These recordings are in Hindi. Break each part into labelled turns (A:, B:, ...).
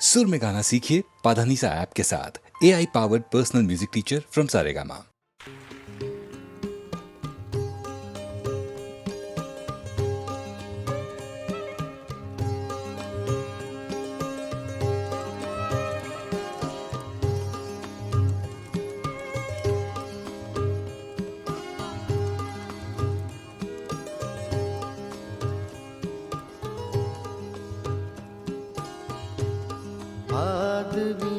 A: सुर में गाना सीखिए पाधानीसा ऐप के साथ। AI powered personal music teacher from Saregama.
B: आदमी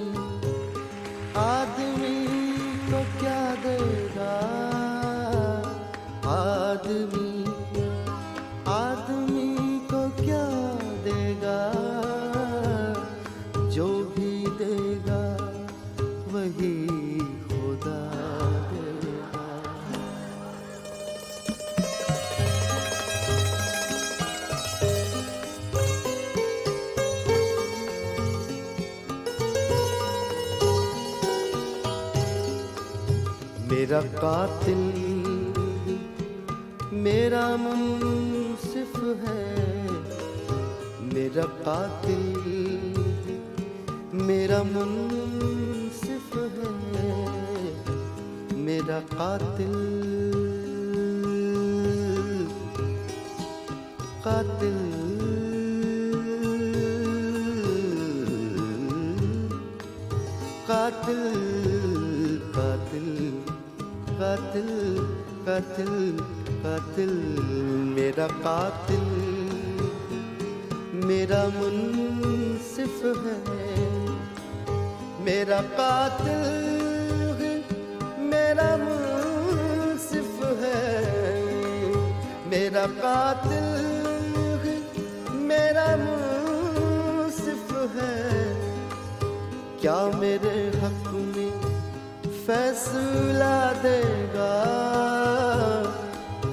B: आदमी को क्या देगा, आदमी आदमी को क्या देगा, जो भी देगा वही खुदा देगा। मेरा कातिल मेरा मुंसिफ है, मेरा कातिल मेरा मुंसिफ है, मेरा कातिल कातिल कातिल कातिल कातिल कातिल कातिल मेरा कातिल मेरा मुंसिफ है, मेरा कातिल मेरा मुंसिफ है, मेरा कातिल मेरा मुंसिफ है। क्या मेरे हक में फैसला देगा,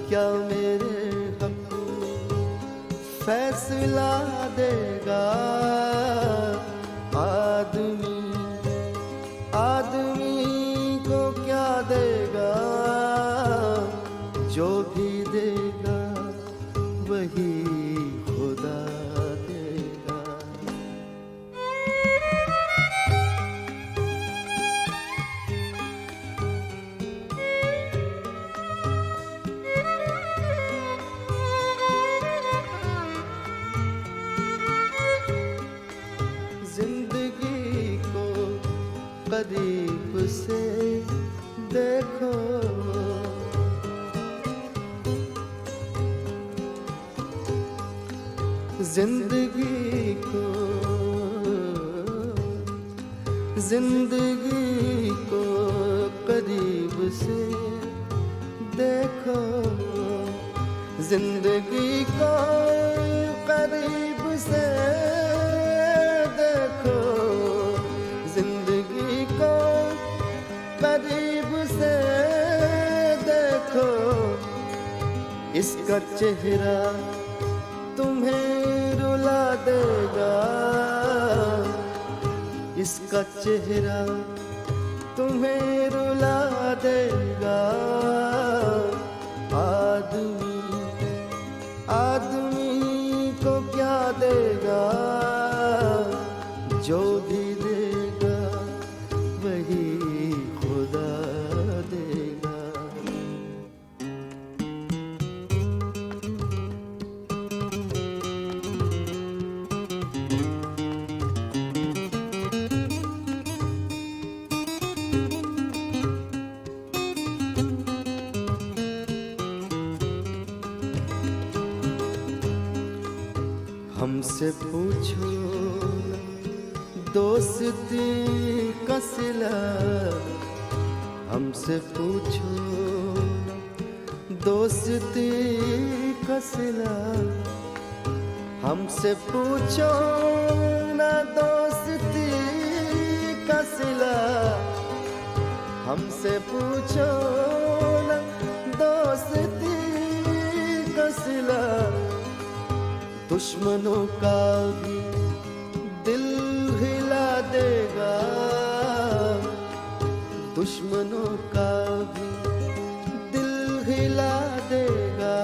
B: क्या मेरे हक में फैसला देगा। आदमी आदमी को क्या देगा, जो भी देगा वही खुदा देगा। जिंदगी को करीब से देखो, जिंदगी को जिंदगी को करीब से देखो, जिंदगी को करीब से देखो, जिंदगी को करीब से देखो। इसका चेहरा तुम्हें रुला देगा, इसका चेहरा तुम्हें रुला देगा। आदमी आदमी को क्या देगा, जो भी देगा वही खुदा देगा। हमसे पूछो दोस्ती का सिला, हमसे पूछो दोस्ती का सिला, हमसे पूछो ना दोस्ती का सिला, हमसे पूछो ना दोस्ती का सिला। दुश्मनों का भी दिल हिला देगा, दुश्मनों का भी दिल हिला देगा।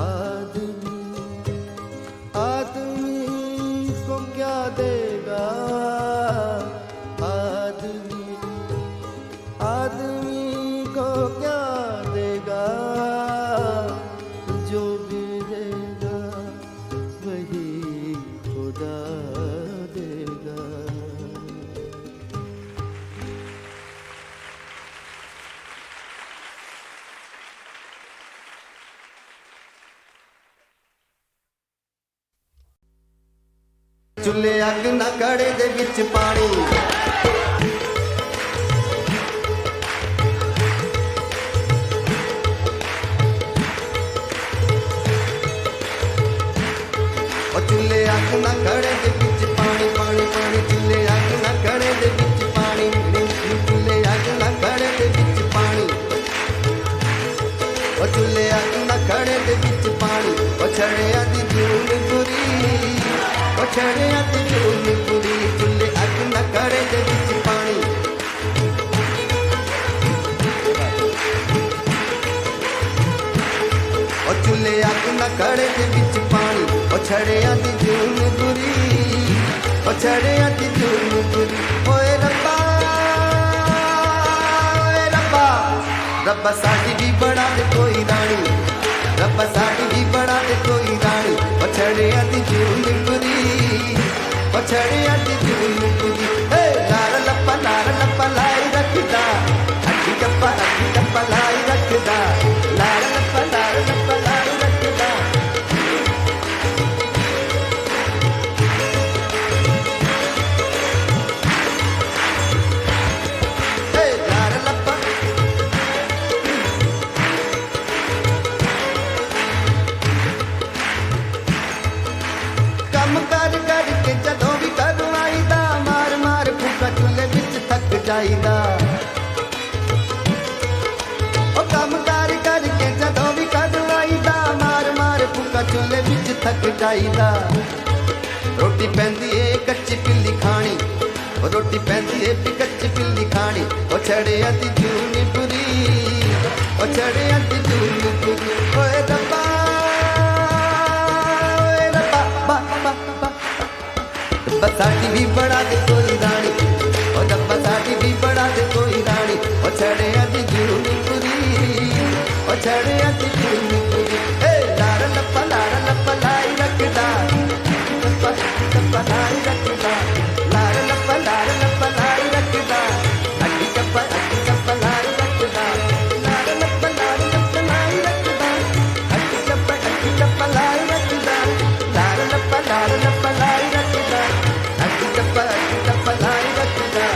B: आदमी आदमी को क्या देगा आदमी, आदमी को क्या देगा, जो भी देगा वही खुदा देगा। चुल्हे अग ना कड़े दे विच पानी, ओ चुल्हे अग ना कड़े दे विच पानी, पानी पानी चुल्हे अग ना कड़े दे विच पानी, चुल्हे अग ना कड़े दे विच पानी, ओ चुल्हे अग ना कड़े दे विच पानी, ओ छड़िया दी जून बुरी, ओ छड़िया दी जून बुरी, चुल्हे अग ना कड़े दे विच पानी। ओ चुल्हे अग ना कड़े दे विच पानी, ओ छड़िया दी जून बुरी, ओ छड़िया दी जून बुरी। ओए रब्बा, ओए रब्बा, रब्बा साडी भी बना दे कोई रानी, रब्बा साडी भी बना दे कोई रानी, ओ छड़िया दी जून बुरी, ओ छड़िया दी जून बुरी। हे लार लप्पा लाई रखदा, अड्डी टप्पा लाई रखदा, लार लप्पा लाई रखदा। हे लार लप्पा, कम कर करके जदों भी घरों आईदा, मार मार फूका चुल्हे विच थक जाईदा। ओ कम कर करके जदों भी घरों आईदा, मार मार फूका चुल्हे विच थक जाईदा। रोटी पैंदी ए कच्ची पिल्ली खानी, ओ रोटी पैंदी ए भी कच्ची पिल्ली खानी, ओ छड़िया दी जून बुरी, ओ छड़िया दी जून बुरी। ओए रब्बा, ओए रब्बा, बा बा बा, रब्बा साडी भी बड़ा दे कोई रानी, ओ रब्बा साडी भी बड़ा दे कोई रानी, ओ छड़िया दी जून बुरी, ओ छड़िया दी जून बुरी। हे लार लप्पा लाई रखदा, लप्पा लाई रखदा, लार लप्पा लाई रखदा, अड्डी टप्पा लाई रखदा, लार लप्पा लाई रखदा, अड्डी टप्पा लाई रखदा, लार लप्पा लाई रखदा, अड्डी टप्पा लाई रखदा।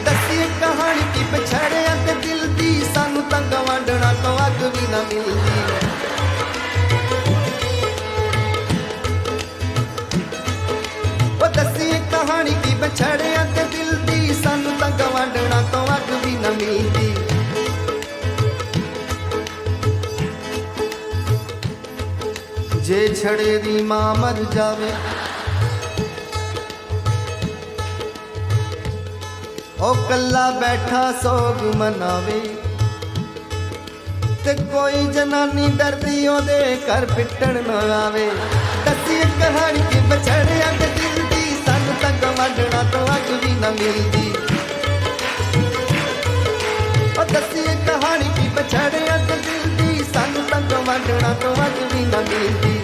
B: दस्सिए कहानी की पछड़िया ते दिल दी, सानू तां गवांढणा तो अग भी ना मिलदी। ओ दस्सिए कहानी की पछड़िया ते दिल दी, सानू तां गवांढणा तो अग भी ना मिलदी। जे छड़े दी मां मर जावे, ओ कल्ला बैठा सोग मनावे, ते कोई जनानी डरदी ओदे घर पिटण न आवे। दस्सिए कहानी की बछड़िया ते दिल दी, सानू तां गवांढणा तो अग भी न मिलदी। ओ दस्सिए कहानी की बछड़िया ते दिल दी, सानू तां गवांढणा तो अग भी न मिलदी।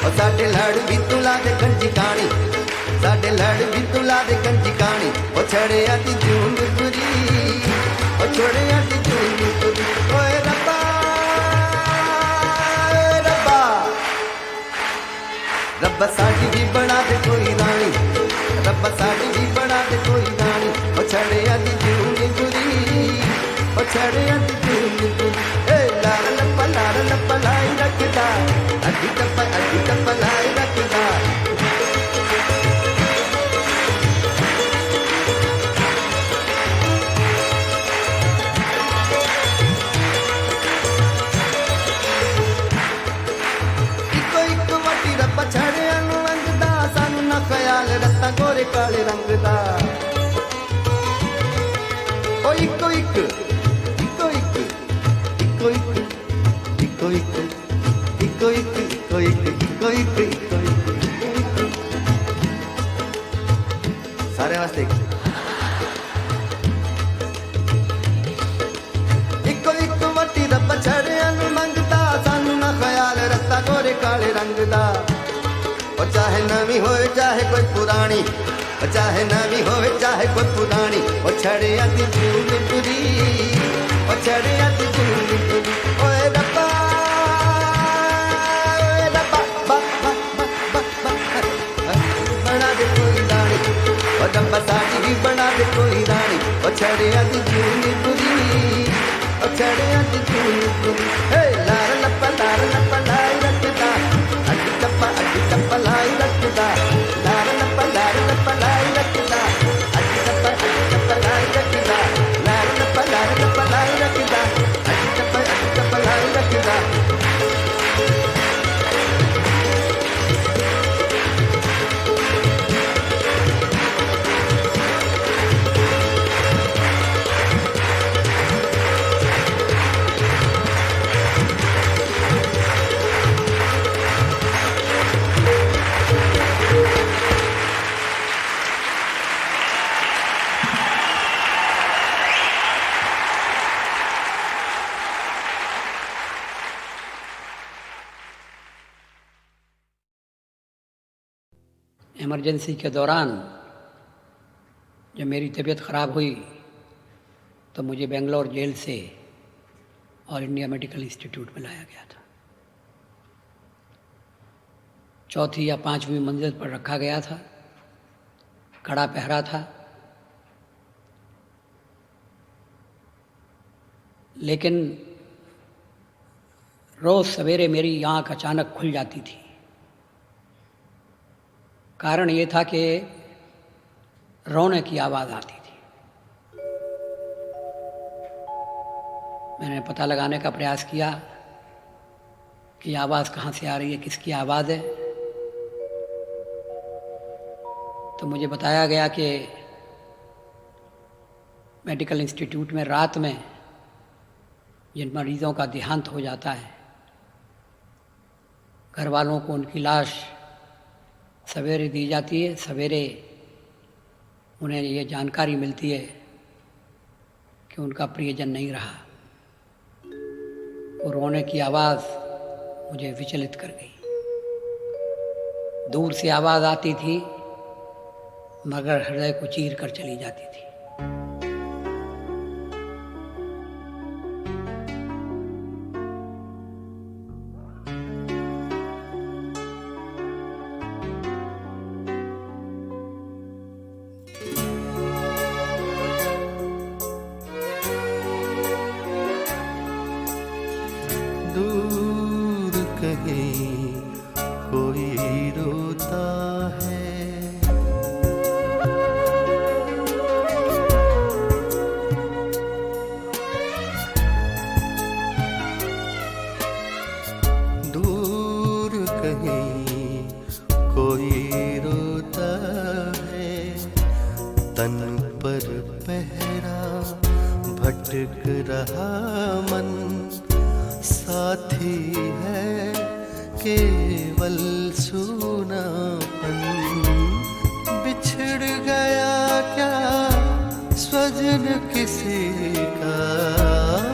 B: ओ साडे लड़ भी तुला दे कंजी कानी, साडे लड़ भी तुला दे कंजी कानी, ओ छड़िया दी जून बुरी, ओ छड़िया दी जून बुरी। ओए रब्बा, ओए रब्बा, रब्बा साडी भी बना दे कोई रानी, रब्बा साडी भी बना दे कोई रानी, ओ छड़िया दी जून बुरी, ओ छड़िया दी जून बुरी। ए लार लप्पा लाई रखदा, अड्डी टप्पा लाई रखदा। इको इक वाटी रब्बा छड़े रत्ता गोरे काले रंग दा ओ इको इक इको इक इको इक इको इक इको इक इको इक इको इक इको इक सारे वास्ते इको इक वटी दा बछड़ियां नूं मंगदा सानू ना ख्याल रत्ता गोरे काले रंग दा ओ चाहे नवी होए चाहे कोई पुरानी ओ चाहे नवी होए चाहे कोई पुरानी ओ छड़िया दी जून पुरी ओ छड़िया दी जून पुरी ओए रब्बा बा बा बा बा बना दे कोई रानी ओ डब्बा साड़ी भी बना दे कोई रानी ओ छड़िया दी जून पुरी ओ छड़िया दी जून पुरी हे लार लप्पा लाई रखदा अड्डी टप्पा लाई रखदा लार लप्पा लाई रखदा अड्डी टप्पा लाई रखदा लार लप्पा लाई रखदा अड्डी टप्पा लाई रखदा
C: इमरजेंसी के दौरान जब मेरी तबीयत ख़राब हुई तो मुझे बेंगलोर जेल से और इंडिया मेडिकल इंस्टीट्यूट में लाया गया था। चौथी या पांचवी मंजिल पर रखा गया था, कड़ा पहरा था, लेकिन रोज़ सवेरे मेरी आँख अचानक खुल जाती थी। कारण ये था कि रोने की आवाज़ आती थी। मैंने पता लगाने का प्रयास किया कि आवाज़ कहाँ से आ रही है, किसकी आवाज़ है। तो मुझे बताया गया कि मेडिकल इंस्टीट्यूट में रात में जिन मरीज़ों का देहांत हो जाता है, घर वालों को उनकी लाश सवेरे दी जाती है। सवेरे उन्हें ये जानकारी मिलती है कि उनका प्रियजन नहीं रहा। और रोने की आवाज़ मुझे विचलित कर गई। दूर से आवाज़ आती थी मगर हृदय को चीर कर चली जाती थी।
B: दूर कहीं कोई रोता है, दूर कहीं कोई रोता है, तन पर पहरा भटक रहा मन, साथी है केवल सूनापन। बिछड़ गया क्या स्वजन किसी का,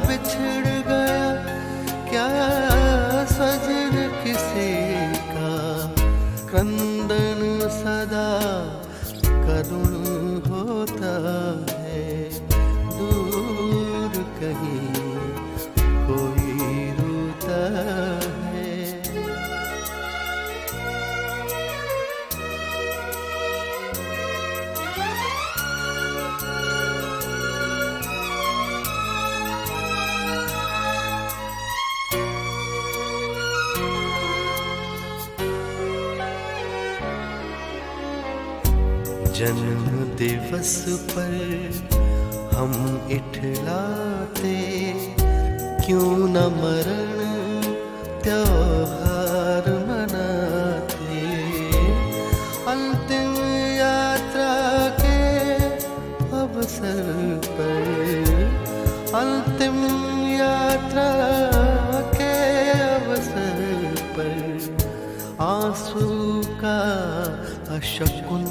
B: बिछड़ गया क्या स्वजन किसी का, क्रंदन सदा करुण होता है। दूर कहीं कोई रोता है। जन्म दिवस पर हम इठलाते, क्यों न मरण त्योहार मनाते। अंतिम याद आंसू का अशकुन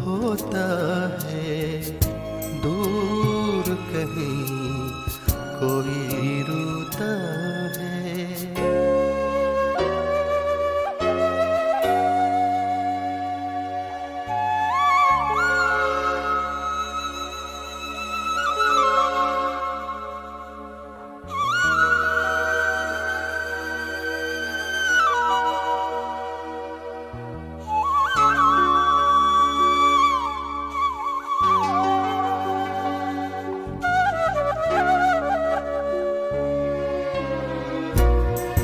B: होता है, दूर कहीं कोई रोता है।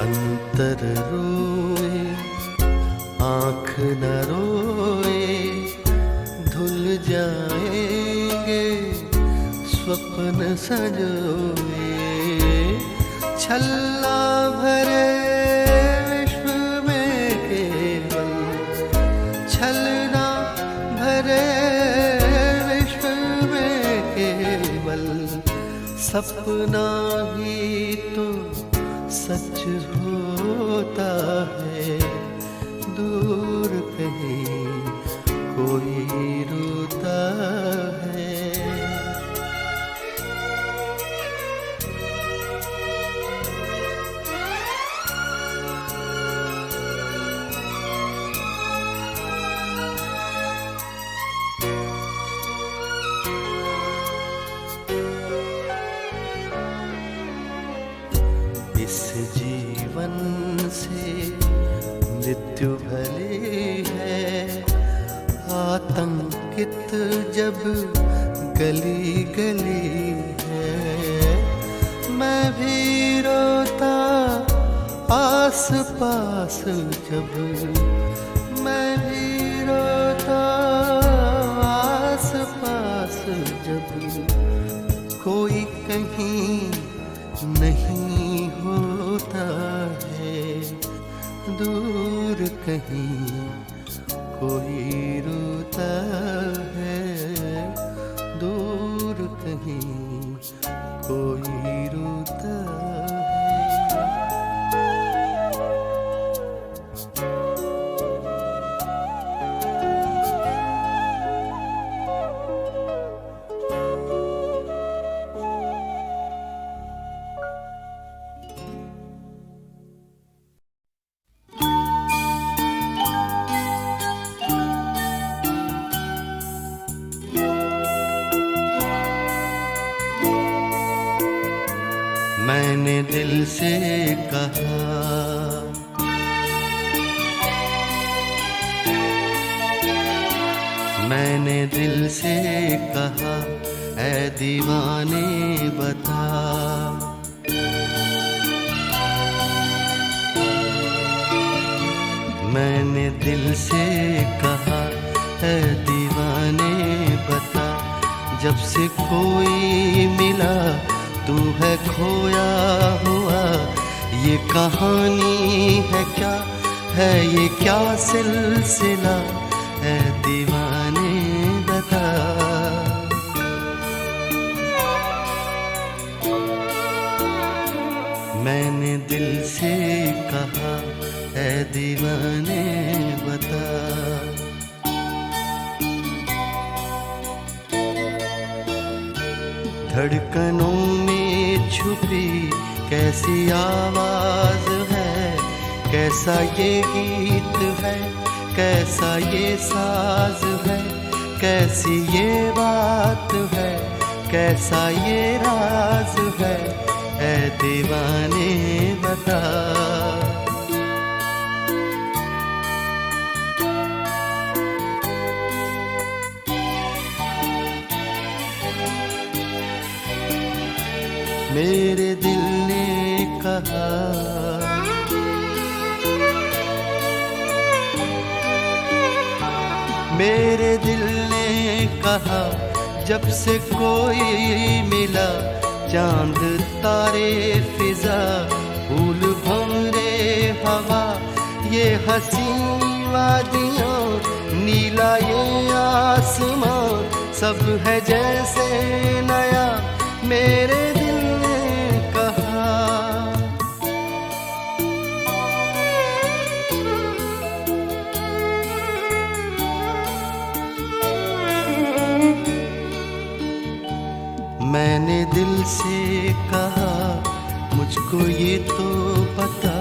B: अंतर रोए आँख न रोए, धुल जाएंगे स्वप्न सजोए। छल्ला भरे विश्व में केवल, छलना भरे विश्व में केवल, सपना ही तो सच होता है, दूर कहीं कोई रोता है। इस जीवन से मृत्यु भले है, आतंकित जब गली गली है। मैं भी रोता आस पास जब, मैं भी रोता आस पास जब, कोई कहीं नहीं होता है, दूर कहीं कोई रोता है, दूर कहीं कोई रोता है। मैंने दिल से कहा, मैंने दिल से कहा, ऐ दीवाने बता, मैंने दिल से कहा, ऐ दीवाने बता, जब से कोई मिला तू है खोया हुआ। ये कहानी है क्या, है ये क्या सिलसिला, है दीवाने बता। मैंने दिल से कहा, है दीवाने बता। धड़कनों में छुपी कैसी आवाज है, कैसा ये गीत है, कैसा ये साज है, कैसी ये बात है, कैसा ये राज है, ऐ दीवाने बता। मेरे दिल ने कहा, मेरे दिल ने कहा, जब से कोई मिला, चांद तारे फिजा, फूल भंवरे हवा, ये हसी वादियाँ, नीला ये आसमां, सब है जैसे नया, मेरे दिल ने कहा। से कहा मुझको ये तो पता,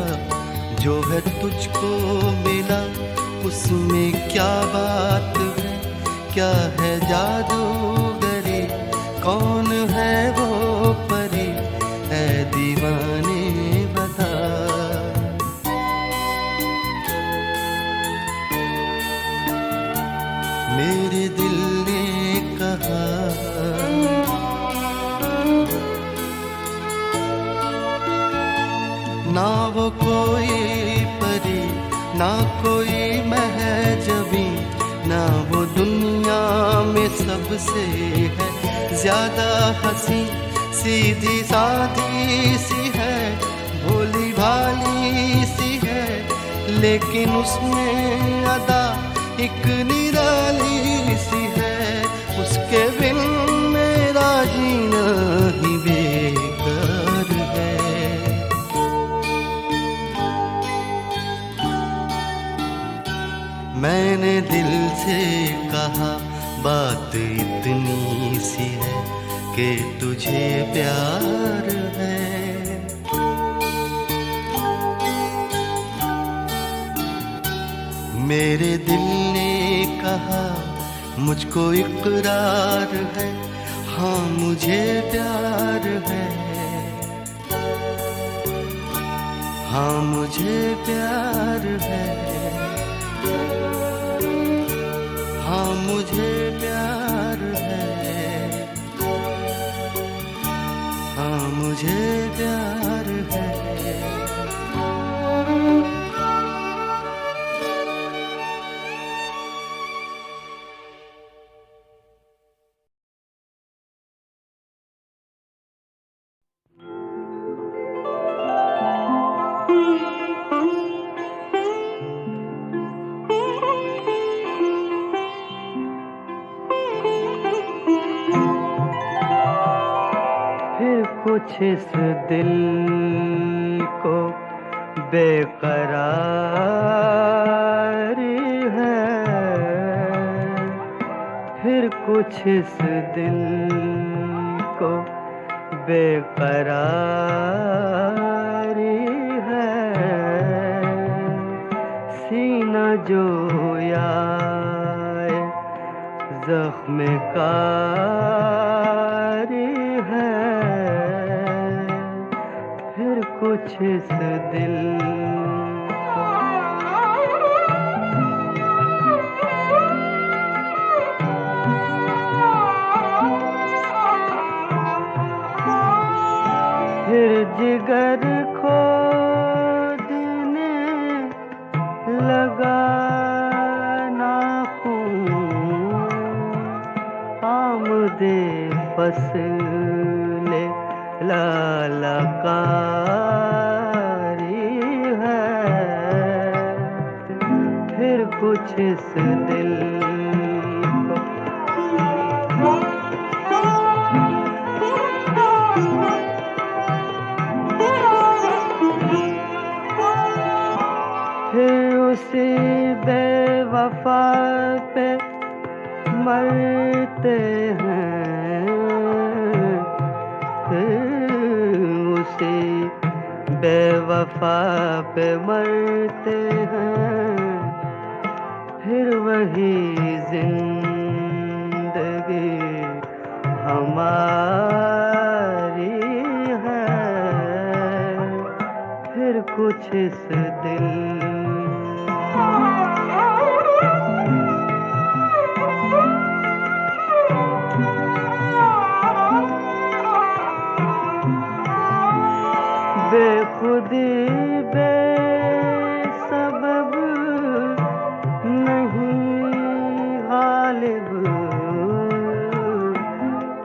B: जो है तुझको मिला उसमें क्या बात है, क्या है जादूगरी, कौन है वो परी, है दीवाने बता। मेरे दिल ने कहा ना वो कोई परी, ना कोई महजबी, ना वो दुनिया में सबसे है ज्यादा हंसी, सीधी साधी सी है, भोली भाली सी है, लेकिन उसमें अदा एक निराली सी है, उसके बिन मेरा जीना ही बेकार है। मैंने दिल से कहा बात इतनी सी है कि तुझे प्यार है। मेरे दिल ने कहा मुझको इकरार है, हाँ मुझे प्यार है, हाँ मुझे प्यार है, हाँ मुझे प्यार है, हाँ मुझे प्यार है। कुछ इस दिल को बेकरारी है, फिर कुछ इस दिल को बेकरारी है, सीना जो आए जख्म कारी है, फिर कुछ इस दिल फिर जिगर खोदने लगा नाखून, आमदे फसले लालकारी है, फिर कुछ इस दिल को फिर उसी बेवफा पे मरते हैं, उसी बेवफा पे मरते हैं, फिर वही जिंदगी हमारी है, फिर कुछ इस दिल बेखुदी बेसबब नहीं गालिब,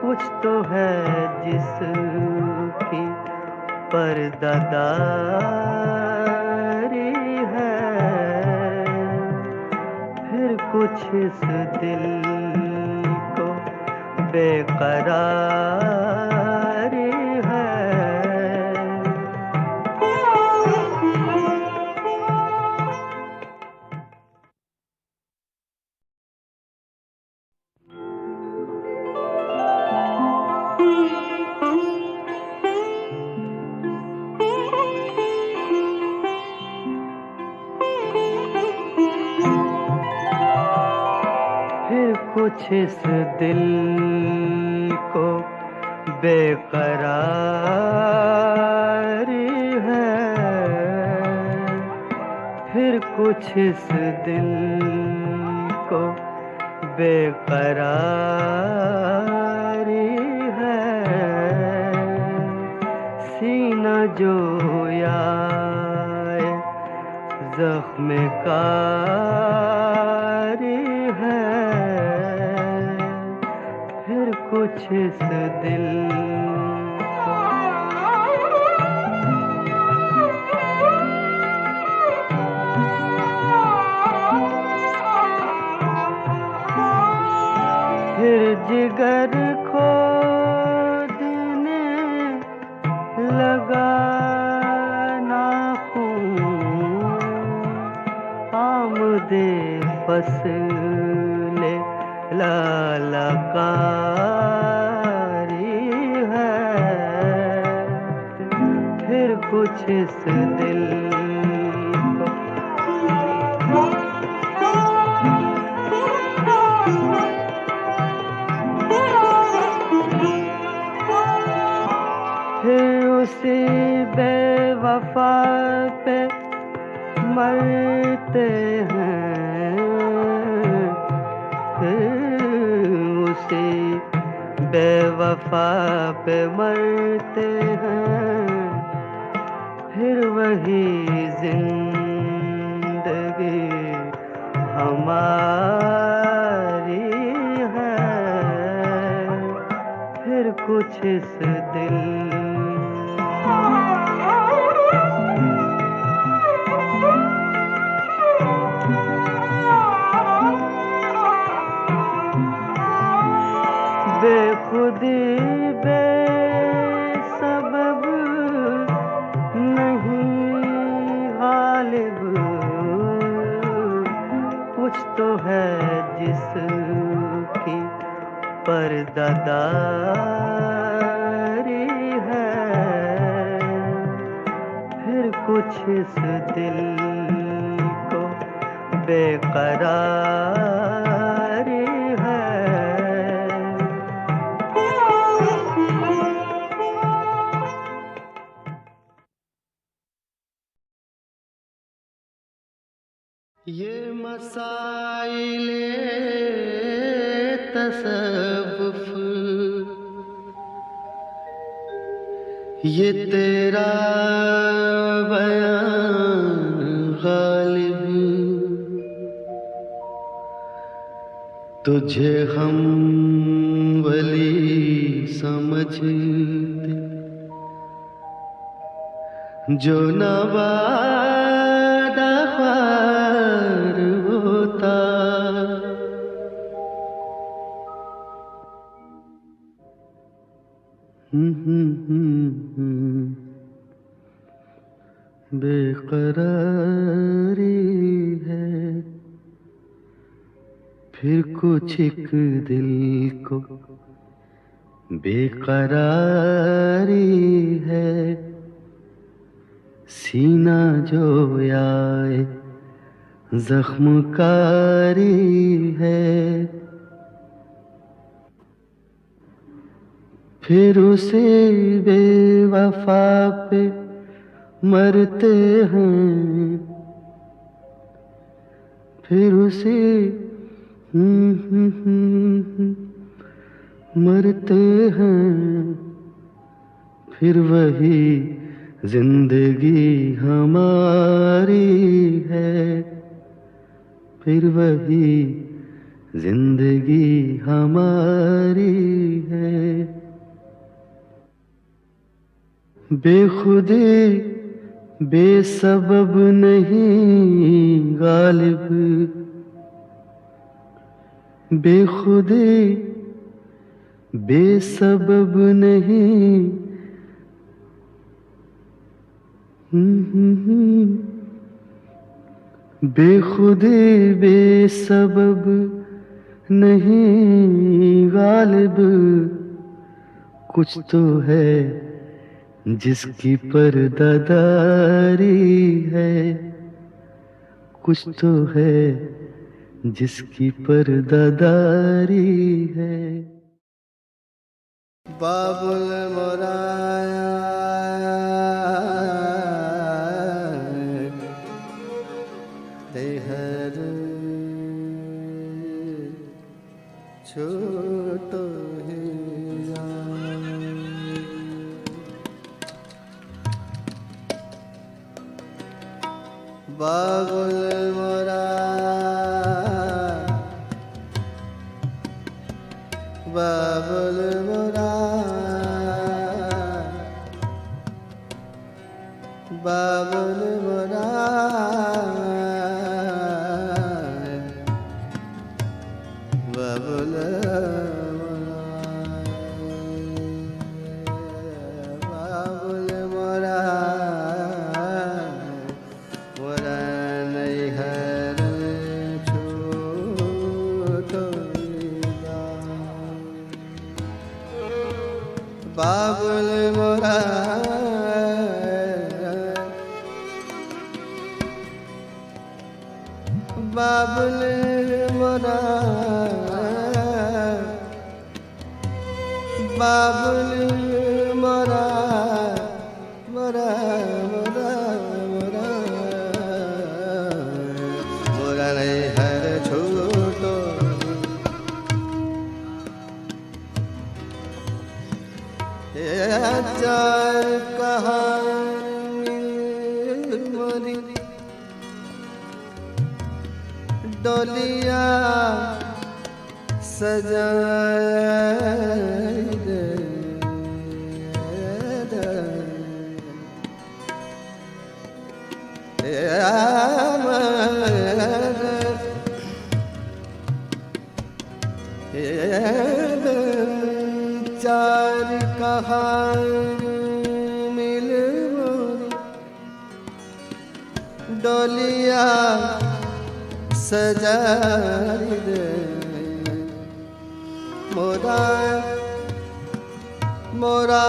B: कुछ तो है जिसकी पर्दादारी है, फिर कुछ इस दिल को बेकरारी है।
D: कुछ इस दिल को बेकरारी है, फिर कुछ इस दिल को बेकरारी है। सीना जो याए जख्म कारी है, फिर कुछ इस दिल फिर जिगर खोदने लगा नाखून, आमदे फसले लालकारी है, फिर कुछ इस दिल को फिर उसी बेवफा पे मरते हैं, फिर उसी बेवफा पे मरते हैं, फिर वही जिंदगी हमारी है, फिर कुछ इस दिल बेखुदी बेसबब नहीं गालिब, कुछ तो है जिसकी पर्दादारी है, फिर कुछ इस दिल को बेकरारी है। ये मसाइले तसव्वुफ, ये तेरा बयान गालिब, तुझे हम वली समझते जो नवादा ख्वार होता, बेकरारी है, फिर कुछ एक दिल को बेकरारी है। सीना जो आए जख्मकारी है, फिर उसे बेवफा पे मरते हैं, फिर उसे मरते हैं, फिर वही जिंदगी हमारी है, फिर वही जिंदगी हमारी है। बेखुदी बेसबब नहीं गालिब, बेखुदी बेसबब नहीं, बेखुदी बेसबब नहीं गालिब, कुछ तो है जिसकी पर्दादारी है, कुछ तो है जिसकी पर्दादारी है।
B: बाबुल मोराया हर छोटो ही बाबुल मोरा बाबुल मोरा बाबुल मोरा बाबुल बाबुल मोरा मोरा नैहर छोटो बाबुल मोरा बाबुल मोरा बाबुल मोरा मोरा मोरा मोरा मोरा नैहर छोटो चार कहानी मोरी डोलिया सजाए दे चार कहानी मिल मोरी डोलिया सजाई दे मोरा मोरा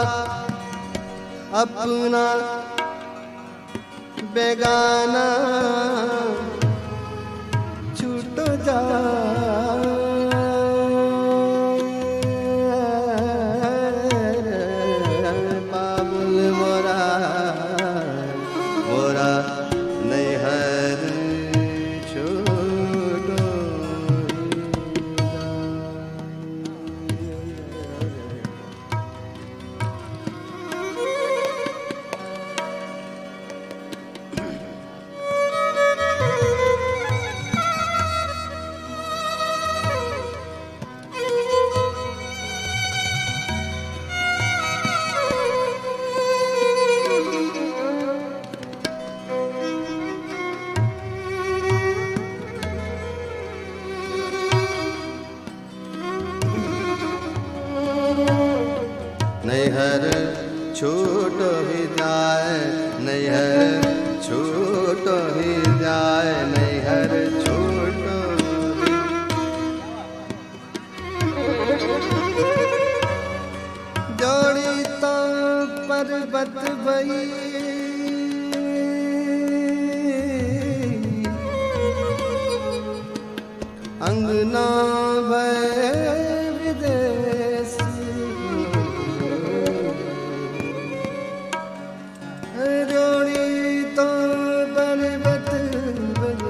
B: अपना बेगाना छूट जा बाबुल मोरा मोरा नैहर छोटो नैहर छूटो ही जाए नैहर छूटो ही जाए नैहर छूटो जोड़ी तो पर्वत भई अंगना भय विदेश जोड़ी तो पर्वत भई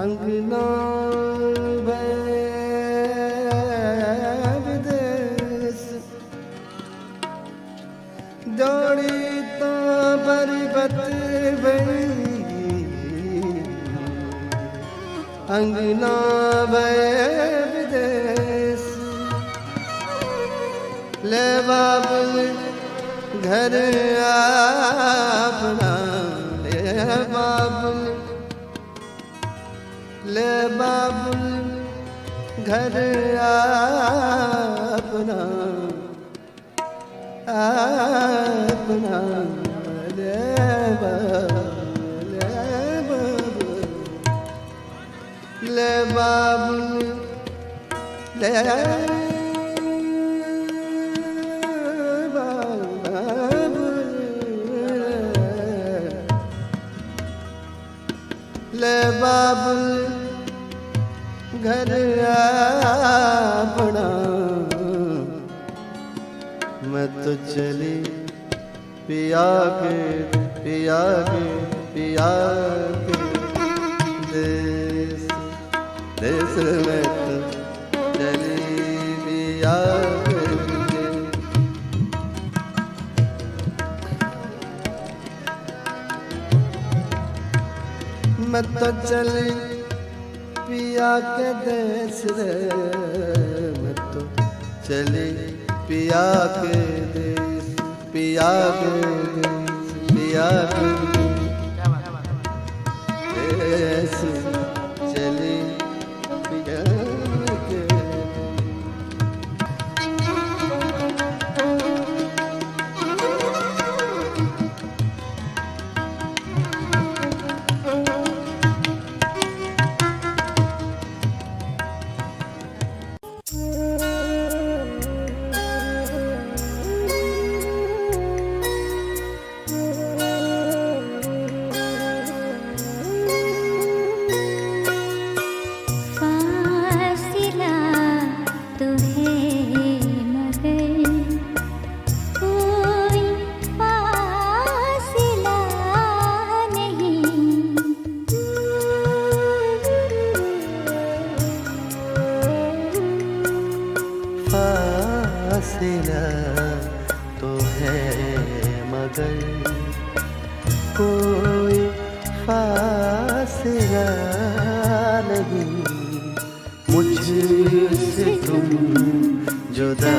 B: अंगना विदेश जोड़ी तो पर्वत भई अंगना विदेश ले बाबुल घर अपना ले बाबुल घर अपना अपना ले बाबुल ले बाबुल ले ले बाबुल घर अपना मैं तो चली पिया के देश देश में तो चली पिया के मैं तो चली पिया के देश रे मैं तो चली पिया के देश पिया के देश चली पिया के फासिला तो है मगर कोई फासिला नहीं मुझसे तुम जुदा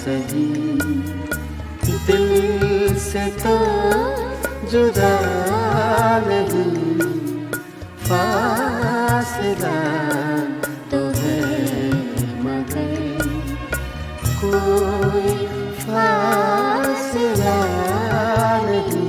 B: सही दिल से तो जुदा नहीं फासिला तो है मगर कोई फासला नहीं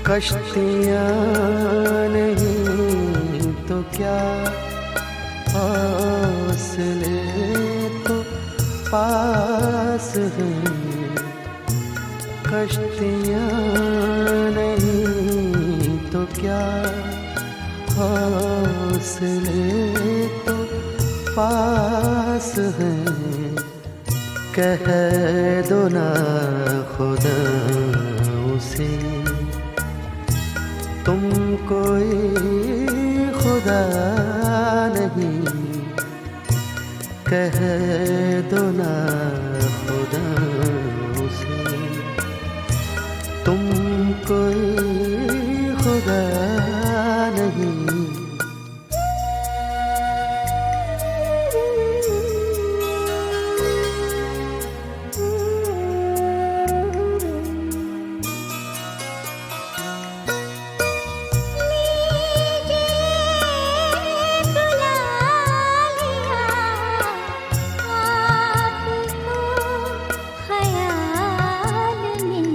B: कश्तियाँ नहीं तो क्या हौसले तो पास हैं कश्तियाँ नहीं तो क्या हौसले तो पास हैं कह दो ना खुदा उसे तुम कोई खुदा नहीं कह दो ना खुदा उसे तुम कोई खुदा नहीं
E: ख्याल में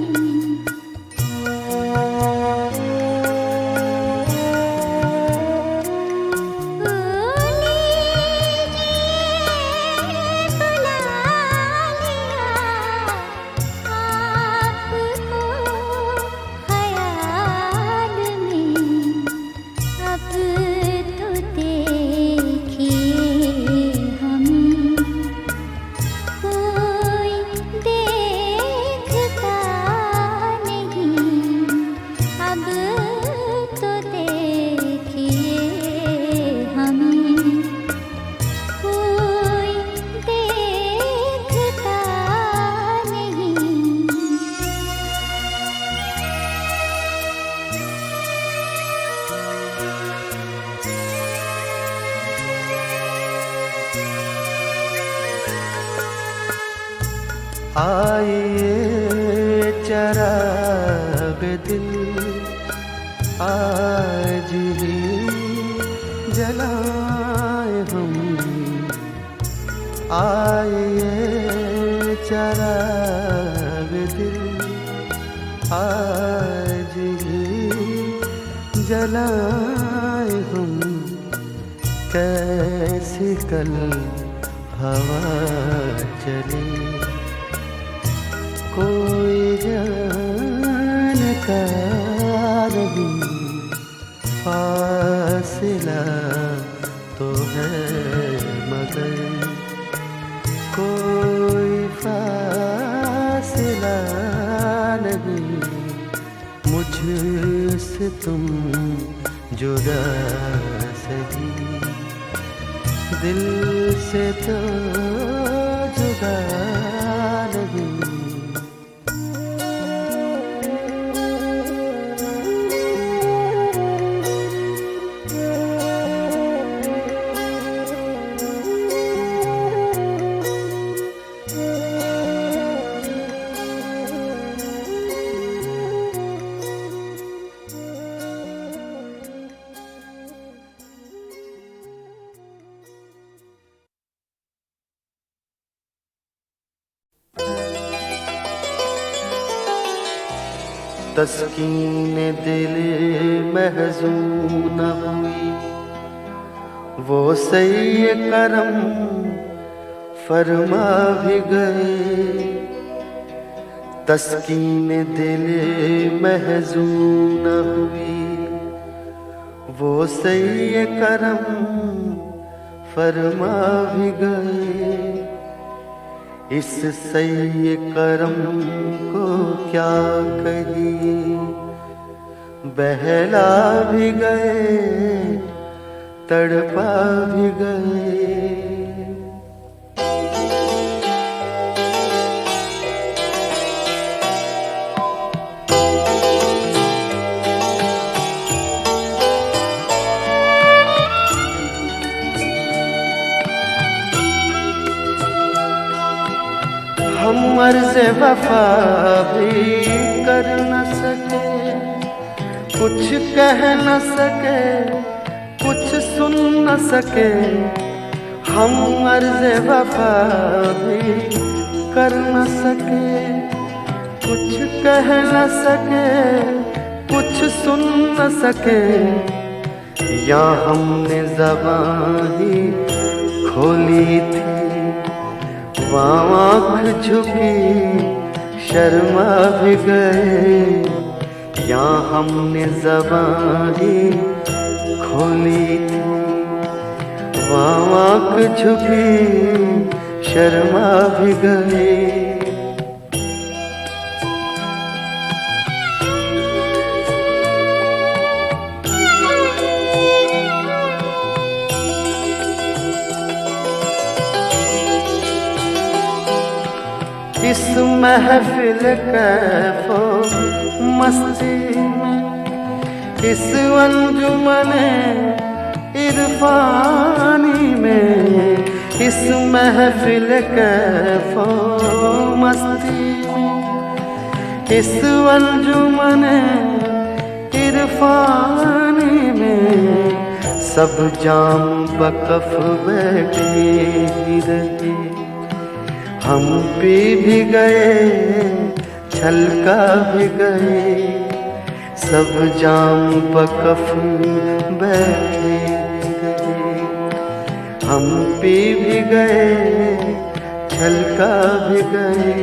D: आज ही जलाए हम, कैसे कल हवा चले। कोई जानता नहीं, फासिला तो है मगर कोई फासिला नहीं। मुझसे तुम जुदा सही, दिल से तो जुदा नहीं। तस्कीन दिल महज़ून हुई, वो सही करम फरमा भी गए। तस्कीन दिल महज़ून हुई, वो सही करम फरमा भी गए। इस सही करम को क्या कहिए, बहला भी गए, तड़पा भी गए। हम अर्ज़ वफा भी कर न सके, कुछ कह न सके, कुछ सुन न सके। हम अर्ज़ वफा भी कर न सके, कुछ कह न सके, कुछ सुन न सके। या हमने ज़बान ही खोली थी, आँख झुकी शर्मा भी गए। या हमने ज़बान ही खोली थी, आँख झुकी शर्मा भी गए। इस महफिल कैफो मस्ती में, इस अंजुमने इरफानी में। इस महफिल कैफो मस्ती में, इस अंजुमने इरफानी में। सब जाम बकफ बैठे ही रहे, हम पी भी गए, छलका भी गए। सब जाम बकफ बैठे गए, हम पी भी गए, छलका भी गए।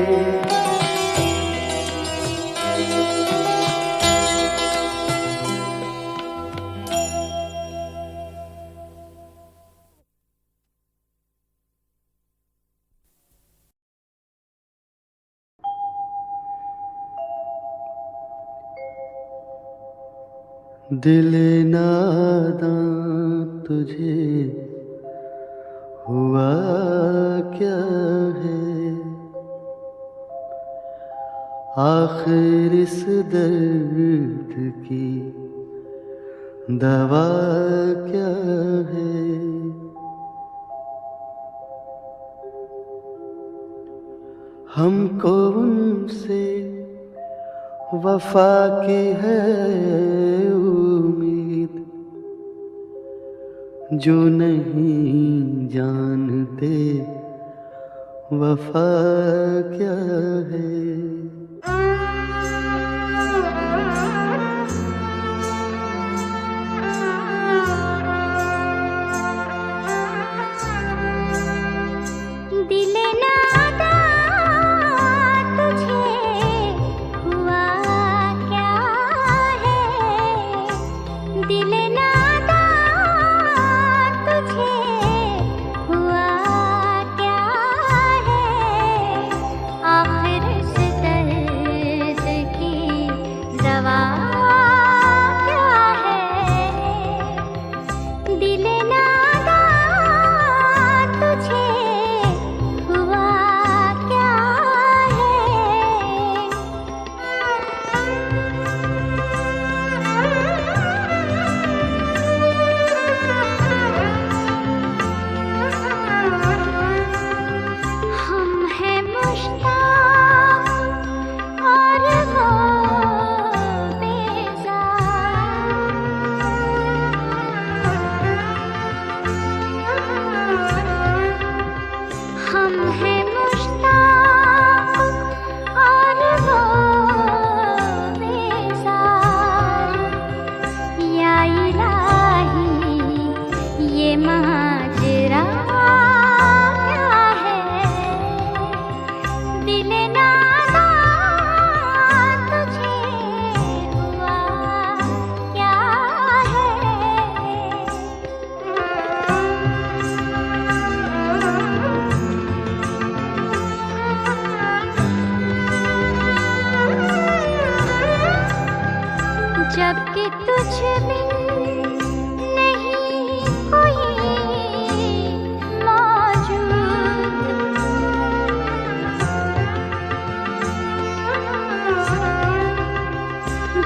D: दिल नादां तुझे हुआ क्या है, आखिर इस दर्द की दवा क्या है। हमको उनसे वफा की है उम्मीद, जो नहीं जानते वफा क्या है।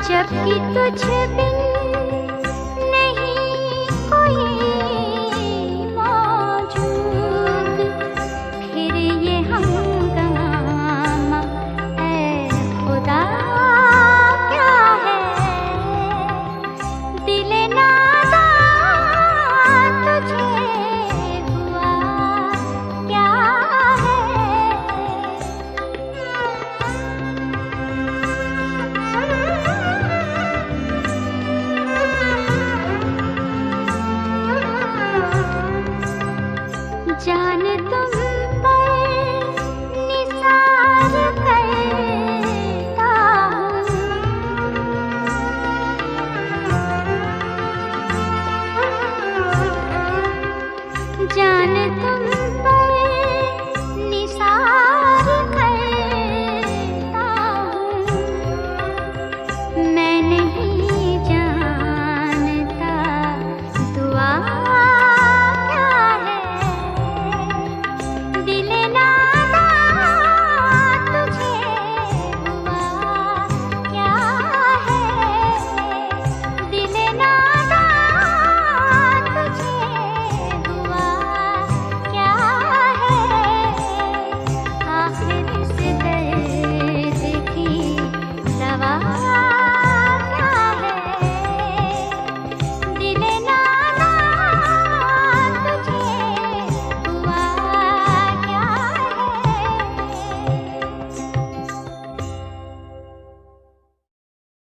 E: जबकि तुझ बिन नहीं कोई मौजूद, फिर ये हंगामा ऐ खुदा क्या है। दिल नादान तुझे हुआ क्या है। जान तुम पर निसार करता हूँ, जान तुम पर निसार करता हूँ। मैं नहीं जानता दुआ क्या है। दिल नादान तुझे हुआ क्या है। दिल नादान तुझे हुआ क्या है। आखिर इस दर्द की दवा